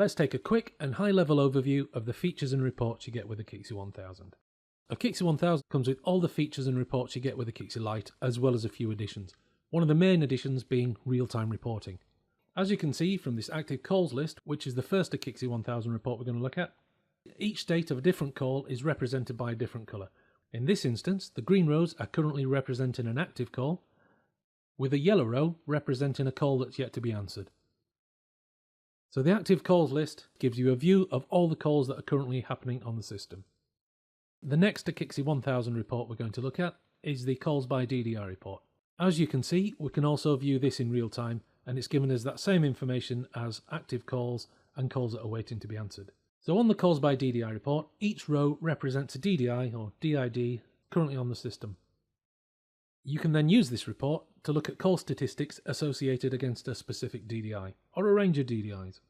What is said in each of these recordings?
Let's take a quick and high-level overview of the features and reports you get with Akixi 1000. Akixi 1000 comes with all the features and reports you get with Akixi Lite, as well as a few additions. One of the main additions being real-time reporting. As you can see from this active calls list, which is the first Akixi 1000 report we're going to look at, each state of a different call is represented by a different colour. In this instance, the green rows are currently representing an active call, with a yellow row representing a call that's yet to be answered. So the active calls list gives you a view of all the calls that are currently happening on the system. The next Akixi 1000 report we're going to look at is the calls by DDI report. As you can see, we can also view this in real time, and it's given us that same information as active calls and calls that are waiting to be answered. So on the calls by DDI report, each row represents a DDI or DID currently on the system. You can then use this report to look at call statistics associated against a specific DDI or a range of DDIs.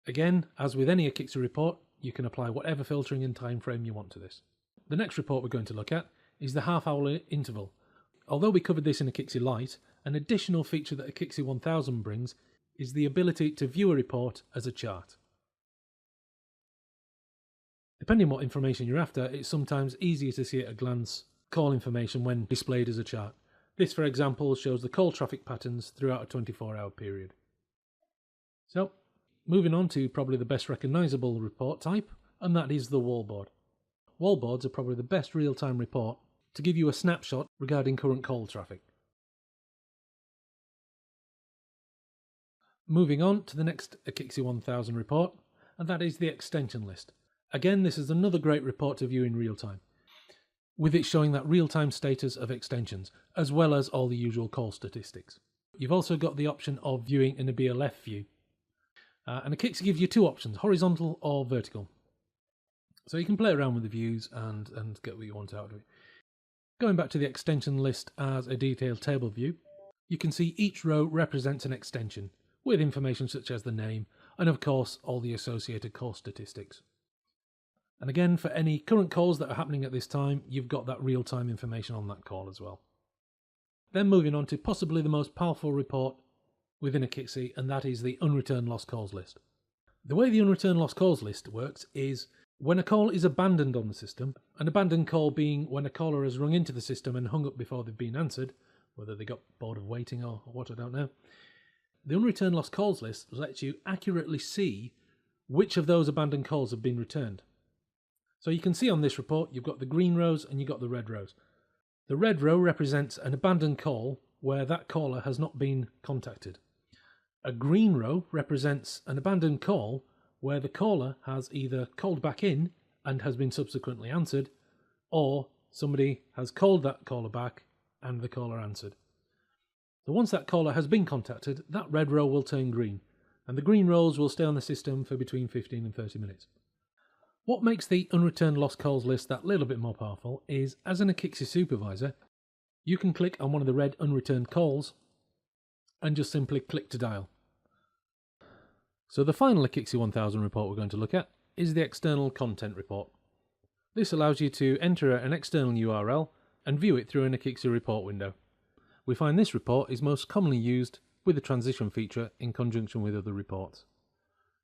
Again, as with any Akixi report, you can apply whatever filtering and time frame you want to this. The next report we're going to look at is the half-hourly interval. Although we covered this in Akixi Lite, an additional feature that Akixi 1000 brings is the ability to view a report as a chart. Depending on what information you're after, it's sometimes easier to see at a glance call information when displayed as a chart. This, for example, shows the call traffic patterns throughout a 24-hour period. So, moving on to probably the best recognisable report type, and that is the wallboard. Wallboards are probably the best real-time report to give you a snapshot regarding current call traffic. Moving on to the next Akixi 1000 report, and that is the extension list. Again, this is another great report to view in real time, with it showing that real-time status of extensions, as well as all the usual call statistics. You've also got the option of viewing in a BLF view. And Akixi gives you two options, horizontal or vertical. So you can play around with the views and get what you want out of it. Going back to the extension list as a detailed table view, you can see each row represents an extension, with information such as the name, and of course all the associated call statistics. And again, for any current calls that are happening at this time, you've got that real-time information on that call as well. Then moving on to possibly the most powerful report within Akixi, and that is the unreturned lost calls list. The way the unreturned lost calls list works is when a call is abandoned on the system, an abandoned call being when a caller has rung into the system and hung up before they've been answered, whether they got bored of waiting or what, I don't know. The unreturned lost calls list lets you accurately see which of those abandoned calls have been returned. So you can see on this report, you've got the green rows and you've got the red rows. The red row represents an abandoned call where that caller has not been contacted. A green row represents an abandoned call where the caller has either called back in and has been subsequently answered, or somebody has called that caller back and the caller answered. So once that caller has been contacted, that red row will turn green, and the green rows will stay on the system for between 15 and 30 minutes. What makes the unreturned lost calls list that little bit more powerful is, as an Akixi supervisor, you can click on one of the red unreturned calls and just simply click to dial. So the final Akixi 1000 report we're going to look at is the external content report. This allows you to enter an external URL and view it through an Akixi report window. We find this report is most commonly used with the transition feature in conjunction with other reports.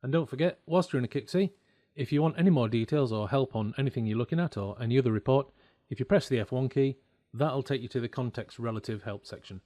And don't forget, whilst you're in Akixi, if you want any more details or help on anything you're looking at or any other report, if you press the F1 key, that'll take you to the context relative help section.